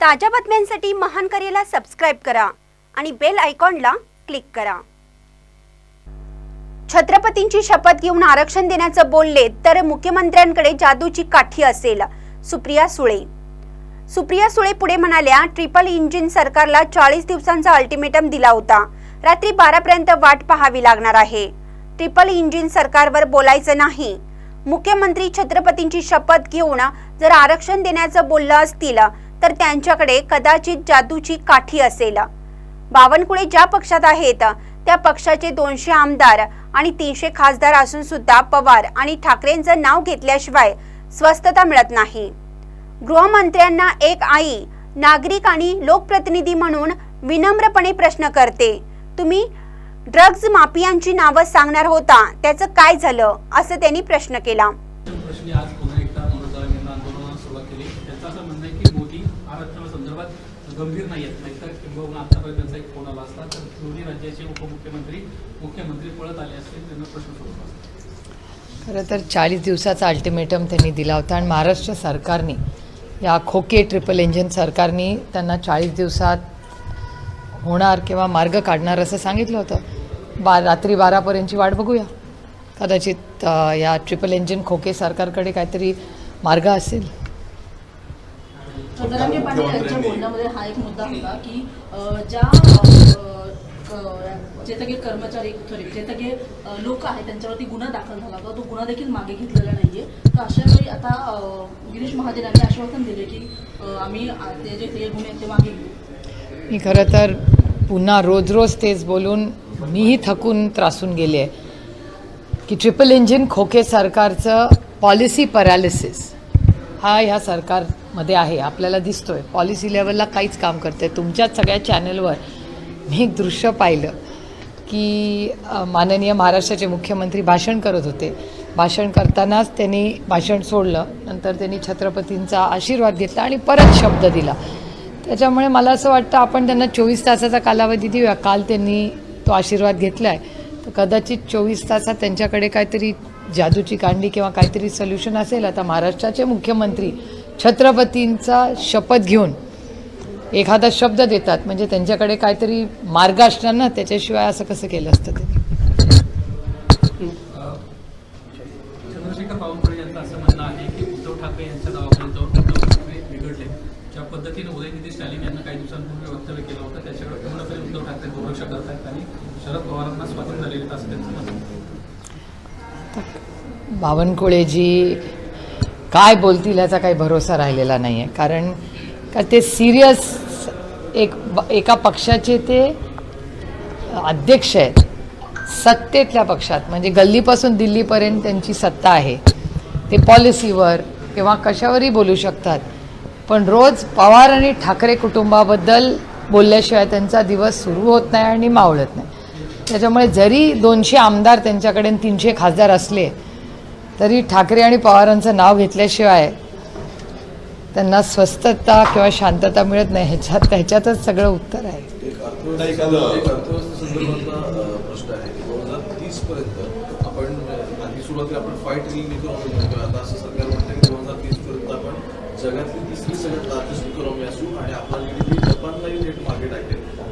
ताज्या बातम्यांसाठी महान करेला सबस्क्राइब करा आणि बेल आयकॉनला क्लिक करा। छत्रपतींची शपथ घेऊन आरक्षण देण्याचं बोलले तर मुख्यमंत्र्यांकडे जादूची काठी असेल, सुप्रिया सुळे पुढे म्हणाल्या, ट्रिपल इंजिन सरकारला 40 दिवसांचा अल्टिमेटम दिला होता। रात्री 12 पर्यंत वाट पाहावी लागणार आहे। ट्रिपल इंजिन सरकारवर बोलायचं नाही। मुख्यमंत्री छत्रपतींची शपथ घेऊन जर आरक्षण देण्याचं बोललं असतील तर त्यांच्याकडे कदाचित जादूची काठी असेल। बावनकुळे ज्या पक्षात आहेत त्या पक्षाचे 200 आमदार आणि 300 खासदार असून सुद्धा पवार आणि ठाकरेंचं नाव घेतल्याशिवाय स्वस्थता मिळत नाही। गृहमंत्र्यांना एक आई, नागरिक आणि लोकप्रतिनिधी म्हणून विनम्रपणे प्रश्न करते, तुम्ही ड्रग्ज माफियांची नावं सांगणार होता, त्याचं काय झालं असं त्यांनी प्रश्न केला। गंभीर नाही आहेत, नाहीतर किंबहुना आतापर्यंत त्यांचा एक फोन आला असता तर दोन्ही राज्याचे मुख्यमंत्री पळत आले असते, त्यांना प्रश्न सोडवला असता। खरं तर 40 दिवसाचा अल्टिमेटम त्यांनी दिला होता आणि महाराष्ट्र सरकारने, या खोके ट्रिपल इंजिन सरकारने त्यांना 40 दिवसात होणार किंवा मार्ग काढणार असं सांगितलं होतं। रात्री 12पर्यंतची वाट बघूया, कदाचित या ट्रिपल इंजिन खोके सरकारकडे काहीतरी मार्ग असेल। धनंजय पाटील यांच्या बोलण्यामध्ये हा एक मुद्दा होता की ज्या चेतके कर्मचारी चेतके लोक आहेत त्यांच्यावरती गुन्हा दाखल झाला होता, तो गुन्हा देखील मागे घेतलेला नाहीये। तर अशा वेळी आता गिरीश महाजन यांनी आश्वासन दिले की आम्ही ते जे गुन्हे ते मागे घेऊ। मी खरं तर पुन्हा रोज तेच बोलून मीही थकून त्रासून गेले आहे की ट्रिपल इंजिन खोके सरकारचं पॉलिसी पॅरालिसिस हा ह्या सरकारमध्ये आहे, आपल्याला दिसतोय। पॉलिसी लेवलला काहीच काम करते। तुमच्याच सगळ्या चॅनलवर मी एक दृश्य पाहिलं की माननीय महाराष्ट्राचे मुख्यमंत्री भाषण करत होते। भाषण करतानाच त्यांनी भाषण सोडलं, नंतर त्यांनी छत्रपतींचा आशीर्वाद घेतला आणि परत शब्द दिला। त्याच्यामुळे मला असं वाटतं आपण त्यांना 24 तासाचा कालावधी देऊया। काल त्यांनी तो आशीर्वाद घेतला आहे, तर कदाचित 24 तासात त्यांच्याकडे काहीतरी जादूची कांडी किंवा काहीतरी सोल्युशन असेल। आता महाराष्ट्राचे मुख्यमंत्री छत्रपतींचा शपथ घेऊन एखादा शब्द देतात म्हणजे त्यांच्याकडे काहीतरी मार्ग असणार ना, त्याच्याशिवाय असं कसं केलं असतं ते। चंद्रशेखर बावनकुळे यांचं असं म्हणणं आहे की उद्धव ठाकरे यांच्या नावाखाली जाऊन उद्धव ठाकरे बिघडले। ज्या पद्धतीने उदयनिधी स्टॅलिन यांना काही दिवसांपूर्वी वक्तव्य केलं होतं त्याच्याकडे पूर्णपणे उद्धव ठाकरे दुर्लक्ष करतायत आणि शरद पवारांना स्वाधीन झालेले असं त्यांचं म्हणणं। बावनकुळेजी काय बोलतील याचा काही भरोसा राहिलेला नाही आहे, कारण का ते सिरियस एका पक्षाचे ते अध्यक्ष आहेत, सत्तेतल्या पक्षात, म्हणजे गल्लीपासून दिल्लीपर्यंत त्यांची सत्ता आहे। ते पॉलिसीवर किंवा कशावरही बोलू शकतात, पण रोज पवार आणि ठाकरे कुटुंबाबद्दल बोलल्याशिवाय त्यांचा दिवस सुरू होत नाही आणि मावळत नाही। त्याच्यामुळे जरी 200 आमदार त्यांच्याकडे 300 खासदार असले तरी ठाकरे आणि पवारांचं नाव घेतल्याशिवाय त्यांना स्वस्थता किंवा शांतता मिळत नाही। ह्याच्यातच सगळं उत्तर आहे। प्रश्न आहे 2030 पर्यंत आपण आधी सुरुवातीला आपण फाईट आता असं सरकार म्हणतं की 2030 पर्यंत आपण जगातली तिसरी सगळ्यात लार्जेस्ट इकॉनॉमी असू आणि आपल्याला जपानलाही नेट मार्केट आहे।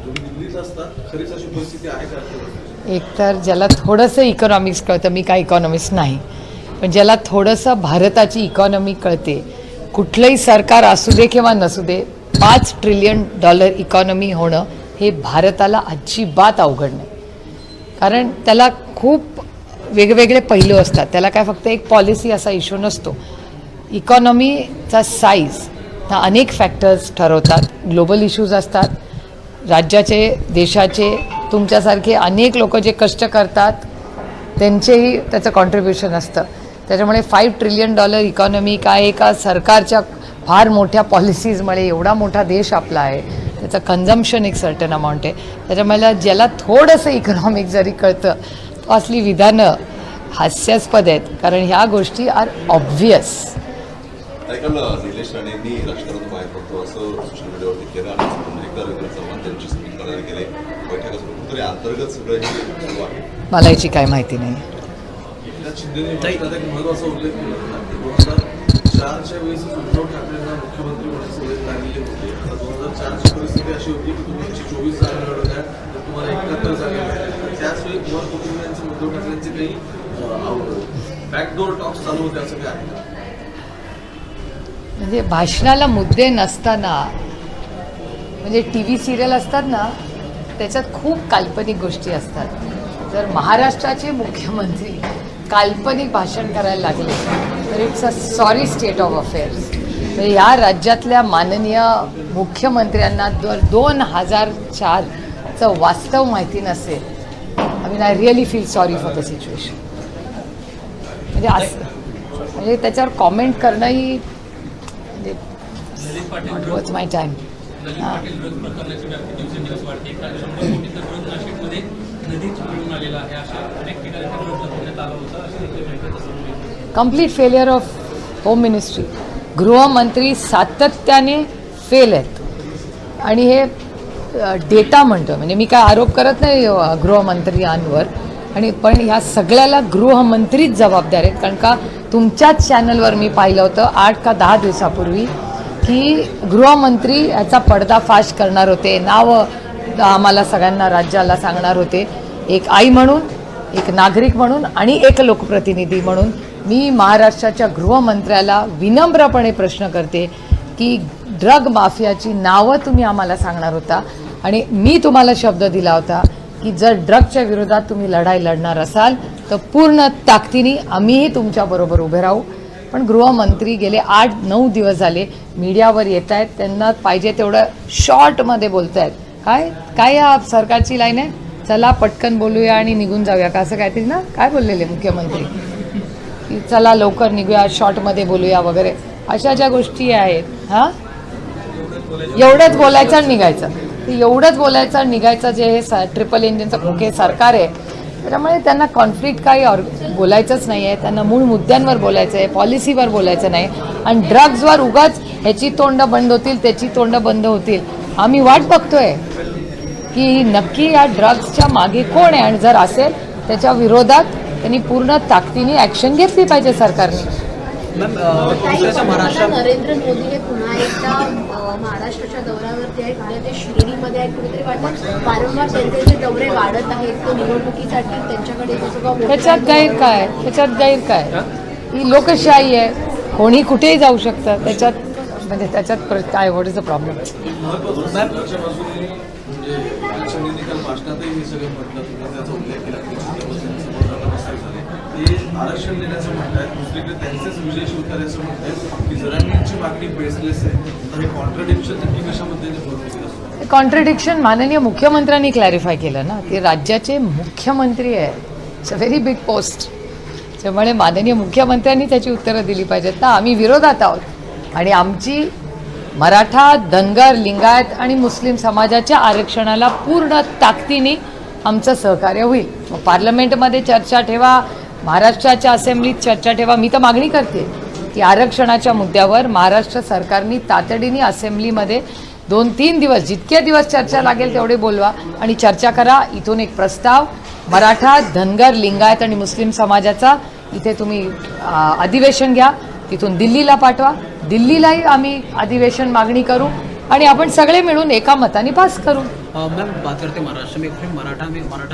तुम्ही दिल्लीत असता, खरीच अशी परिस्थिती आहे का? एक तर ज्याला थोडंसं इकॉनॉमिक्स कळतं, मी काय इकॉनॉमिस्ट नाही, पण ज्याला थोडंसं भारताची इकॉनॉमी कळते, कुठलंही सरकार असू दे किंवा नसू दे, $5 ट्रिलियन इकॉनॉमी होणं हे भारताला अजिबात अवघड नाही। कारण त्याला खूप वेगवेगळे पैलू असतात, त्याला काय फक्त एक पॉलिसी असा इश्यू नसतो। इकॉनॉमीचा साईज हा अनेक फॅक्टर्स ठरवतात, ग्लोबल इश्यूज असतात, राज्याचे, देशाचे, तुमच्यासारखे अनेक लोक जे कष्ट करतात त्यांचेही त्याचं कॉन्ट्रीब्युशन असतं। त्याच्यामुळे $5 ट्रिलियन इकॉनॉमी काय एका सरकारच्या फार मोठ्या पॉलिसीजमुळे, एवढा मोठा देश आपला आहे, त्याचं कन्झम्पशन एक सर्टन अमाऊंट आहे। त्याच्यामुळे ज्याला थोडंसं इकॉनॉमिक जरी कळतं तो असली विधानं हास्यास्पद आहेत, कारण ह्या गोष्टी आर ऑब्व्हियस। निलेश राणेंनी राजकारणातून बाहेर पडतो असं सोशल मीडियावरती केलं आणि पुंडलिक चव्हाण त्यांची स्पीकर केले बैठका सुरू तरी अंतर्गत सगळं सुरू आहे। मला याची काय माहिती नाही। शिंदे महत्वाचा उल्लेख केला 2004च्या वेळेस उद्धव ठाकरेंना मुख्यमंत्री म्हणून सवय लागलेली होती. आता 2004ची परिस्थिती अशी होती की तुम्ही 124 जागा लढवल्या तर तुम्हाला 71 जागा मिळाल्या. तर त्याच वेळी कुमार कुटुंबियांचे उद्धव ठाकरेंचे काही बॅकडोर टॉक्स चालू होते असं काय आहे? म्हणजे भाषणाला मुद्दे नसताना, म्हणजे टी व्ही सिरियल असतात ना, त्याच्यात खूप काल्पनिक गोष्टी असतात. जर महाराष्ट्राचे मुख्यमंत्री काल्पनिक भाषण करायला लागले तर it's a sorry state of affairs. म्हणजे या राज्यातल्या माननीय मुख्यमंत्र्यांना जर 2004चं वास्तव माहिती नसेल, I mean I really feel sorry for the situation. म्हणजे असं म्हणजे त्याच्यावर कॉमेंट करणंही Lalit Patil not was my time. Lalit Patil विरोध प्रकरणाची व्याप्ती दिवसेंदिवस वाढते. 100 कोटीचा विरोध नाशिकमध्ये नदीच मिळून आलेला आहे. अशा अनेक ठिकाणी हा विरोध दाखवण्यात आला होता. अशी देखील माहिती तसं complete failure of home ministry. गृहमंत्री सातत्याने फेल आहेत आणि हे डेटा म्हणतो. म्हणजे मी काय आरोप करत नाही गृहमंत्र्यांवर, आणि पण ह्या सगळ्याला गृहमंत्रीच जबाबदार आहेत. कारण का तुमच्याच चॅनलवर मी पाहिलं होतं 8 का 10 दिवसापूर्वी की गृहमंत्री याचा पर्दाफाश करणार होते, नावं आम्हाला सगळ्यांना राज्याला सांगणार होते. एक आई म्हणून, एक नागरिक म्हणून आणि एक लोकप्रतिनिधी म्हणून मी महाराष्ट्राच्या गृहमंत्र्याला विनम्रपणे प्रश्न करते की ड्रग माफियाची नावं तुम्ही आम्हाला सांगणार होता आणि मी तुम्हाला शब्द दिला होता की जर ड्रगच्या विरोधात तुम्ही लढाई लढणार असाल तर पूर्ण ताकदीने आम्हीही तुमच्याबरोबर उभे राहू. पण गृहमंत्री गेले 8-9 दिवस झाले मीडियावर येत आहेत, त्यांना पाहिजे तेवढं शॉर्टमध्ये बोलत आहेत. काय या सरकारची लाईन आहे, चला पटकन बोलूया आणि निघून जाऊया का, असं काहीतरी ना, काय बोललेले मुख्यमंत्री की चला लवकर निघूया, शॉर्टमध्ये बोलूया वगैरे, अशा ज्या गोष्टी आहेत. हां, एवढंच बोलायचं आणि निघायचं. एवढंच बोलायचं आणि निघायचं जे हे ट्रिपल इंजिनचं खोके सरकार आहे, त्याच्यामुळे त्यांना कॉन्फ्लिक्ट काही बोलायचंच नाही आहे. त्यांना मूळ मुद्द्यांवर बोलायचं आहे, पॉलिसीवर बोलायचं नाही. आणि ड्रग्जवर उगाच ह्याची तोंड बंद होतील, त्याची तोंड बंद होतील. आम्ही वाट बघतोय की नक्की या ड्रग्सच्या मागे कोण आहे, आणि जर असेल त्याच्या विरोधात त्यांनी पूर्ण ताकदीने ॲक्शन घेतली पाहिजे सरकारने. नरेंद्र मोदी हे पुन्हा एकदा महाराष्ट्राच्या दौऱ्यावरती आहेत. उद्या ते शिर्डीमध्ये आहेत. कुठेतरी वाटतं वारंवार त्यांचे जे दौरे वाढत आहेत, तो निवडणुकीसाठी त्यांच्याकडे त्याच्यात गैर काय, ही लोकशाही आहे, कोणी कुठेही जाऊ शकतं. त्याच्यात म्हणजे काय व्हॉट इज द प्रॉब्लेम. सरकारच्या बाजूने म्हणजे इलेक्शन निकाल भाषणातही हे सगळं म्हटलं, तुम्ही त्याचा उल्लेख केला की समुद्राला बसले झाले ते आरक्षण देण्याचं म्हणतात. दुसरीकडे त्यांचेच विजय शिवतारे असं म्हणतात की जरांगींची मागणी बेसलेस आहे. तर हे कॉन्ट्रडिक्शन नक्की कशा पद्धतीने भरपूर कॉन्ट्रडिक्शन माननीय मुख्यमंत्र्यांनी क्लॅरिफाय केलं ना, ते राज्याचे मुख्यमंत्री आहे. It's a very big post. त्यामुळे माननीय मुख्यमंत्र्यांनी त्याची उत्तरं दिली पाहिजेत ना. आम्ही विरोधात आहोत आणि आमची मराठा, धनगर, लिंगायत आणि मुस्लिम समाजाच्या आरक्षणाला पूर्ण ताकदीने आमचं सहकार्य होईल. मग पार्लमेंटमध्ये चर्चा ठेवा, महाराष्ट्राच्या असेंब्लीत चर्चा ठेवा. मी तर मागणी करते की आरक्षणाच्या मुद्द्यावर महाराष्ट्र सरकारने तातडीने असेंब्लीमध्ये 2-3 दिवस, जितके दिवस चर्चा लागेल तेवढे बोलवा आणि चर्चा करा. इथून एक प्रस्ताव मराठा, धनगर, लिंगायत आणि मुस्लिम समाजाचा इथे तुम्ही अधिवेशन घ्या, तिथून दिल्लीला पाठवा. दिल्लीलाही आम्ही अधिवेशन मागणी करू आणि आपण सगळे मिळून एका मताने पास करू. मैम बात करते हैं महाराष्ट्र में, फिर मराठा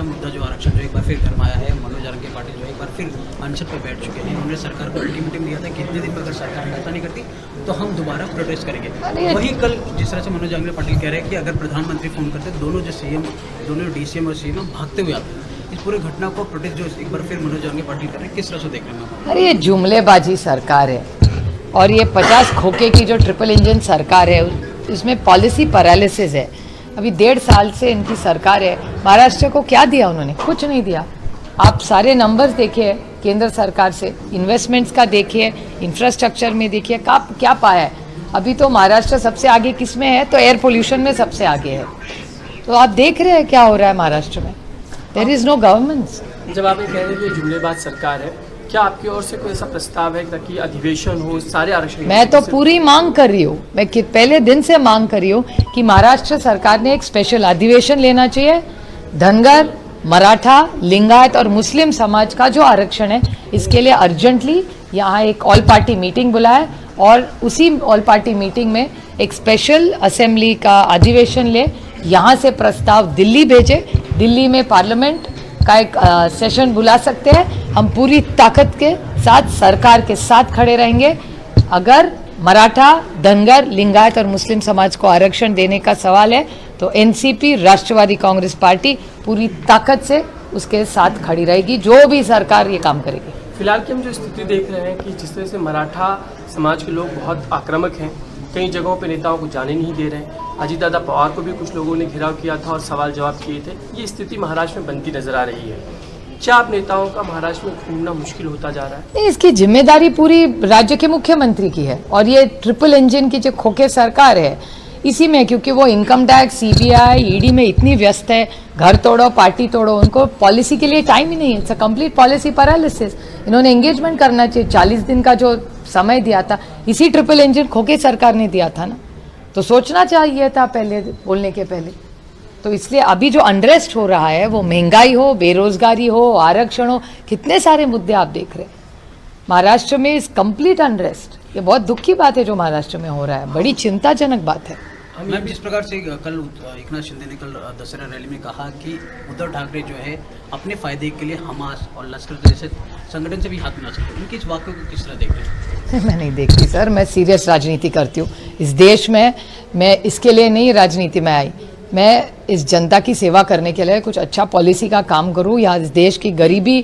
मुद्दा जो आरक्षण जो एक बार फिर गरमाया है. मनोज आरके पाटिल जो एक बार फिर अनशन पर बैठ चुके हैं. उन्होंने सरकार को अल्टीमेटम दिया था कि इतने दिन में अगर सरकार ऐसा नहीं करती तो हम दोबारा प्रोटेस्ट करेंगे. वही कल जिस तरह से मनोज आरके पाटिल कह रहे हैं कि अगर प्रधानमंत्री फोन करते दोनों जो सीएम, दोनों डीसीएम और सीएम भागते हुए आते. इस पूरी घटना को प्रोटेस्ट जो एक बार फिर मनोज आरके पाटिल कर रहे हैं, किस तरह से देख रहे हैं? अरे ये जुमलेबाजी सरकार है और ये 50 खोखे की जो ट्रिपल इंजन सरकार है इसमें पॉलिसी पैरालिसिस है. अभी 1.5 साल से इनकी सरकार है. महाराष्ट्र को क्या दिया उन्होंने? कुछ नहीं दिया. आप सारे नंबर्स देखिए केंद्र सरकार से, इन्वेस्टमेंट्स का देखिए, इंफ्रास्ट्रक्चर में देखिए, क्या पाया है. अभी तो महाराष्ट्र सबसे आगे किस में है, तो एयर पोल्यूशन में सबसे आगे है. तो आप देख रहे हैं क्या हो रहा है महाराष्ट्र में. There is no government. जब आप ये कह रहे हैं कि जुमलेबाज सरकार है, क्या आपकी ओर से कोई ऐसा प्रस्ताव है ताकि अधिवेशन हो, सारे आरक्षण? मैं तो पूरी मांग कर रही हूँ, मैं पहले दिन से मांग कर रही हूँ कि महाराष्ट्र सरकार ने एक स्पेशल अधिवेशन लेना चाहिए. धनगर, मराठा, लिंगायत और मुस्लिम समाज का जो आरक्षण है इसके लिए अर्जेंटली यहाँ एक ऑल पार्टी मीटिंग बुलाए और उसी ऑल पार्टी मीटिंग में एक स्पेशल असेंबली का अधिवेशन ले, यहाँ से प्रस्ताव दिल्ली भेजे, दिल्ली में पार्लियामेंट का एक सेशन बुला सकते हैं। हम पूरी ताकत के साथ सरकार के साथ खड़े रहेंगे। अगर मराठा, धनगर, लिंगायत और मुस्लिम समाज को आरक्षण देने का सवाल है तो एनसीपी, राष्ट्रवादी कांग्रेस पार्टी पूरी ताकत से उसके साथ खड़ी रहेगी, जो भी सरकार ये काम करेगी। फिलहाल की हम जो स्थिति देख रहे हैं कि जिस तरह से मराठा समाज के लोग बहुत आक्रामक हैं, कई जगहों पे नेताओं को जाने नहीं दे रहे हैं। अजीत दादा पवार को भी कुछ लोगों ने घेराव किया था और सवाल जवाब किए थे। ये स्थिति महाराष्ट्र में बनती नजर आ रही है। क्या आप नेताओं का महाराष्ट्र में घूमना मुश्किल होता जा रहा है? नहीं, इसकी जिम्मेदारी पूरी राज्य के मुख्यमंत्री की है और ये ट्रिपल इंजन की जो खोखे सरकार है इसी में, क्योंकि वो इनकम टैक्स, सीबीआई, ईडी में इतनी व्यस्त है, घर तोड़ो पार्टी तोड़ो, उनको पॉलिसी के लिए टाइम ही नहीं है। It's a complete policy paralysis. इन्होंने एंगेजमेंट करना चाहिए। 40 दिन का जो समय दिया था इसी ट्रिपल इंजन खोखे सरकार ने दिया था ना, तो सोचना चाहिए था पहले, बोलने के पहले। तो इसलिए अभी जो अनरेस्ट हो रहा है वो महंगाई हो, बेरोजगारी हो, आरक्षण हो, कितने सारे मुद्दे आप देख रहे हैं महाराष्ट्र में। इस कंप्लीट अनरेस्ट, ये बहुत दुख की बात है जो महाराष्ट्र में हो रहा है, बड़ी चिंताजनक बात है। मैम, जिस प्रकार से कल एकनाथ शिंदे ने कल दशहरा रैली में कहा कि उद्धव ठाकरे जो है अपने फायदे के लिए हमास और लश्कर जैसे संगठन से भी हाथ मिला सकते हैं, उनके इस वाक्य को किस तरह देख रहे हैं? मैं नहीं देखती सर, मैं सीरियस राजनीति करती हूँ इस देश में। मैं इसके लिए नहीं राजनीति में आई, मैं इस जनता की सेवा करने के लिए कुछ अच्छा पॉलिसी का काम करूँ या इस देश की गरीबी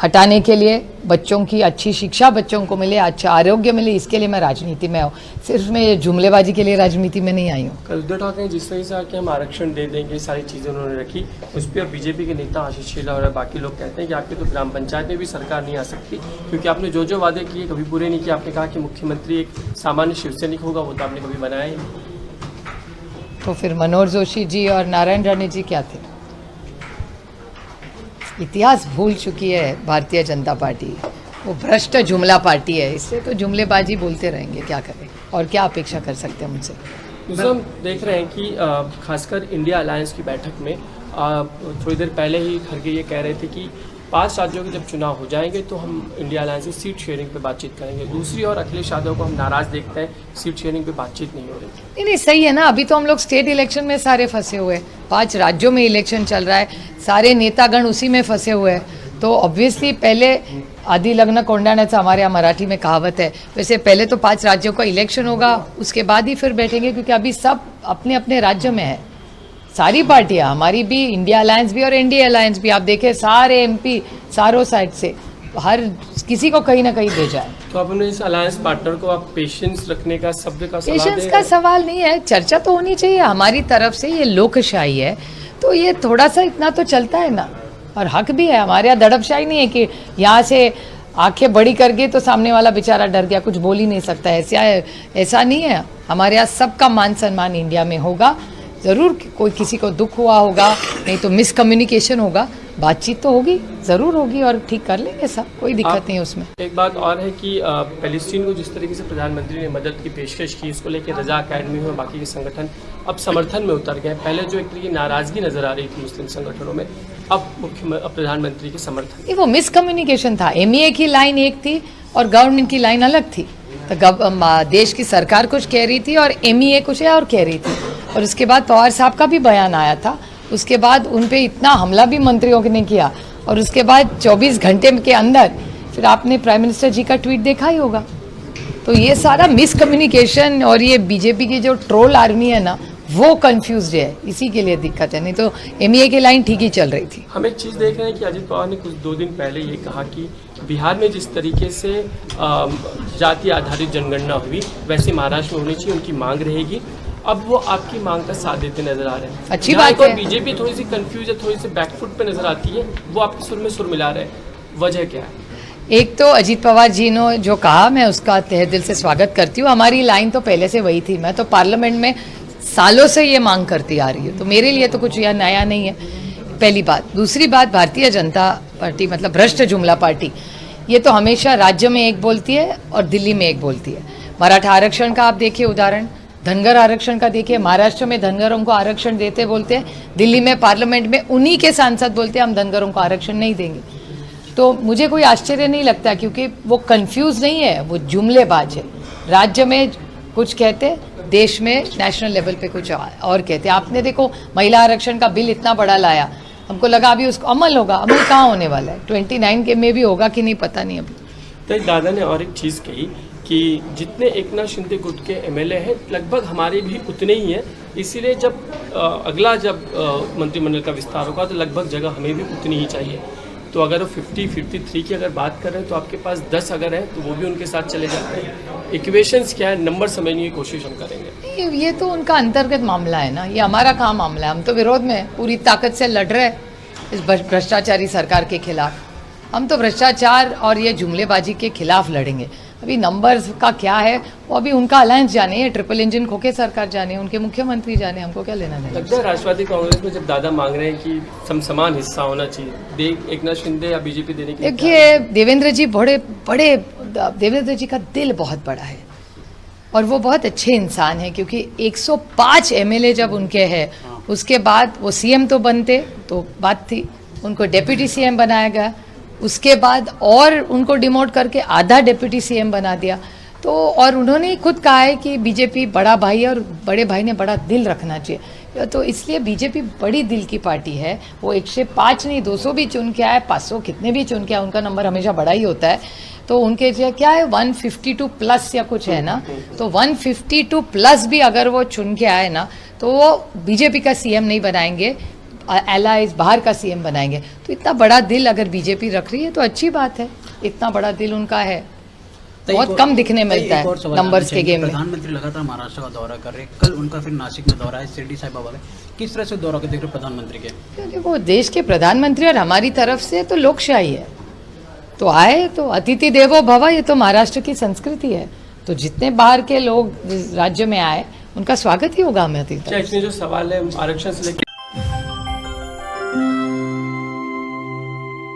हटाने के लिए, बच्चों की अच्छी शिक्षा बच्चों को मिले, अच्छा आरोग्य मिले, इसके लिए मैं राजनीति में आऊँ। सिर्फ मैं ये जुमलेबाजी के लिए राजनीति में नहीं आई हूँ। कल उद्धव ठाकरे ने जिस तरह से आके हम आरक्षण दे देंगे, सारी चीज़ें उन्होंने रखी, उस पर बीजेपी के नेता आशीष शेलार और बाकी लोग कहते हैं कि आपके तो ग्राम पंचायत में भी सरकार नहीं आ सकती, क्योंकि आपने जो जो वादे किए कभी पूरे नहीं किए। आपने कहा कि मुख्यमंत्री एक सामान्य शिवसैनिक होगा, वो तो आपने कभी बनाया ही नहीं। तो फिर मनोहर जोशी जी और नारायण राणे जी क्या थे? इतिहास भूल चुकी है भारतीय जनता पार्टी, वो भ्रष्ट जुमला पार्टी है। इससे तो जुमलेबाजी बोलते रहेंगे, क्या करें और क्या अपेक्षा कर सकते हैं मुझसे। दूसरा हम देख रहे हैं कि खासकर इंडिया अलायंस की बैठक में थोड़ी देर पहले ही खड़गे ये कह रहे थे कि 5 राज्यों के जब चुनाव हो जाएंगे तो हम इंडिया अलायंस से सीट शेयरिंग पे बातचीत करेंगे। दूसरी ओर अखिलेश यादव को हम नाराज देखते हैं, सीट शेयरिंग पे बातचीत नहीं हो रही। नहीं, सही है ना। अभी तो हम लोग स्टेट इलेक्शन में सारे फंसे हुए हैं, 5 राज्यों में इलेक्शन चल रहा है, सारे नेतागण उसी में फंसे हुए हैं। तो ऑब्वियसली पहले आदि लग्न कोंडाण्याचा हमारे यहाँ मराठी में कहावत है, वैसे पहले तो 5 राज्यों का इलेक्शन होगा, उसके बाद ही फिर बैठेंगे, क्योंकि अभी सब अपने अपने राज्य में है। सारी पार्टियां, हमारी भी, इंडिया अलायंस भी और एनडीए अलायंस भी, आप देखें सारे एमपी चारों साइड से, हर किसी को कहीं ना कहीं भेजा है। तो आप अपने इस अलायंस पार्टनर को आप पेशेंस रखने का, शब्द का सलाह पेशेंस दें? का सवाल नहीं है, चर्चा तो होनी चाहिए हमारी तरफ से। ये लोकशाही है तो ये थोड़ा सा इतना तो चलता है ना, और हक भी है। हमारे यहाँ दड़पशाही नहीं है कि यहाँ से आंखें बड़ी कर गई तो सामने वाला बेचारा डर गया, कुछ बोल ही नहीं सकता। ऐसा नहीं है। हमारे यहाँ सबका मान सम्मान इंडिया में होगा। ज़रूर कोई किसी को दुख हुआ होगा, नहीं तो मिसकम्युनिकेशन होगा, बातचीत तो होगी, ज़रूर होगी और ठीक कर लेंगे सब, कोई दिक्कत नहीं है उसमें। एक बात और है कि पैलेस्टीन को जिस तरीके से प्रधानमंत्री ने मदद की पेशकश की, इसको लेकर रजा अकेडमी में बाकी के संगठन अब समर्थन में उतर गए। पहले जो एक तरीके नाराज़गी नजर आ रही थी मुस्लिम संगठनों में, अब प्रधानमंत्री के समर्थन। वो मिसकम्युनिकेशन था। एमईए की लाइन एक थी और गवर्नमेंट की लाइन अलग थी। तो देश की सरकार कुछ कह रही थी और एमईए कुछ और कह रही थी, और उसके बाद पवार साहब का भी बयान आया था। उसके बाद उन पे इतना हमला भी मंत्रियों ने किया, और उसके बाद 24 घंटे के अंदर फिर आपने प्राइम मिनिस्टर जी का ट्वीट देखा ही होगा। तो ये सारा मिसकम्युनिकेशन और ये बीजेपी की जो ट्रोल आर्मी है ना, वो कंफ्यूज्ड है, इसी के लिए दिक्कत है। नहीं तो एमईए की लाइन ठीक ही चल रही थी। हम एक चीज़ देख रहे हैं कि अजीत पवार ने कुछ 2 दिन पहले ये कहा कि बिहार में जिस तरीके से जाति आधारित जनगणना हुई, वैसे महाराष्ट्र में होनी चाहिए, उनकी मांग रहेगी। अब वो आपकी मांग का साथ देते नजर आ रहे हैं। अच्छी बात है। बीजेपी थोड़ी सी कंफ्यूज है, थोड़ी सी बैकफुट पे नजर आती है, वो आपके सुर में सुर मिला रहे हैं, वजह क्या है? एक तो अजीत पवार जी ने जो कहा, मैं उसका तहे दिल से स्वागत करती हूँ। हमारी लाइन तो पहले से वही थी, मैं तो पार्लियामेंट में सालों से ये मांग करती आ रही हूँ, तो मेरे लिए तो कुछ यह नया नहीं है, पहली बात। दूसरी बात, भारतीय जनता पार्टी मतलब भ्रष्ट जुमला पार्टी, ये तो हमेशा राज्य में एक बोलती है और दिल्ली में एक बोलती है। मराठा आरक्षण का आप देखिए उदाहरण, धनगर आरक्षण का देखिए, महाराष्ट्र में धनगरों को आरक्षण देते बोलते हैं, दिल्ली में पार्लियामेंट में उन्हीं के सांसद बोलते हैं हम धनगरों को आरक्षण नहीं देंगे। तो मुझे कोई आश्चर्य नहीं लगता, क्योंकि वो कंफ्यूज नहीं है, वो जुमलेबाज है। राज्य में कुछ कहते, देश में नेशनल लेवल पे कुछ और कहते। आपने देखो महिला आरक्षण का बिल इतना बड़ा लाया, हमको लगा अभी उसको अमल होगा, अमल कहाँ होने वाला है? 29 के में भी होगा कि नहीं पता नहीं अभी। तो दादा ने और एक चीज़ कही कि जितने एकनाथ शिंदे गुट के एमएलए हैं लगभग हमारे भी उतने ही हैं, इसीलिए जब अगला मंत्रिमंडल का विस्तार होगा तो लगभग जगह हमें भी उतनी ही चाहिए। तो अगर वो 53 की अगर बात कर रहे हैं तो आपके पास 10 अगर है तो वो भी उनके साथ चले जाते हैं। इक्वेशंस क्या है, नंबर समझने की कोशिश हम करेंगे। ये तो उनका अंतर्गत मामला है ना, ये हमारा कहाँ मामला है? हम तो विरोध में हैं, पूरी ताकत से लड़ रहे हैं इस भ्रष्टाचारी सरकार के खिलाफ। हम तो भ्रष्टाचार और ये जुमलेबाजी के खिलाफ लड़ेंगे। अभी नंबर्स का क्या है वो अभी उनका अलायंस जाने, ये ट्रिपल इंजन खोके सरकार जाने, उनके मुख्यमंत्री जाने, हमको क्या लेना देना। लगता है राष्ट्रवादी कांग्रेस में जब दादा मांग रहे हैं कि समान हिस्सा होना चाहिए, एकनाथ शिंदे या बीजेपी देने की। देखिए देवेंद्र जी देवेंद्र जी का दिल बहुत बड़ा है और वो बहुत अच्छे इंसान हैं, क्योंकि 105 एमएलए जब उनके हैं उसके बाद वो सीएम तो बनते तो बात थी, उनको डेप्यूटी सीएम बनाया गया, उसके बाद और उनको डिमोट करके आधा डेप्यूटी सीएम बना दिया। तो और उन्होंने खुद कहा है कि बीजेपी बड़ा भाई है और बड़े भाई ने बड़ा दिल रखना चाहिए, तो इसलिए बीजेपी बड़ी दिल की पार्टी है। वो 105 नहीं 200 भी चुन के आए, 500 कितने भी चुन के आए, उनका नंबर हमेशा बड़ा ही होता है। तो उनके क्या है 152 प्लस या कुछ है ना, तो 152 प्लस भी अगर वो चुन के आए ना तो वो बीजेपी का सीएम नहीं बनाएंगे, एलाइज बाहर का सीएम बनाएंगे। तो इतना बड़ा दिल अगर बीजेपी रख रही है तो अच्छी बात है, इतना बड़ा दिल उनका है, बहुत कम दिखने मिलता है नंबर्स के गेम में। प्रधानमंत्री लगातार महाराष्ट्र का दौरा कर रहे हैं, कल उनका फिर नासिक में दौरा है, शिरडी साईं बाबा में। किस तरह से दौरा के देख रहे प्रधानमंत्री के? देखो देश के प्रधानमंत्री और हमारी तरफ से तो लोकशाही है, तो आए तो अतिथि देवो भव, ये तो महाराष्ट्र की संस्कृति है। तो जितने बाहर के लोग राज्य में आए उनका स्वागत ही होगा हमें अतिथि। जो सवाल है आरक्षण से लेकर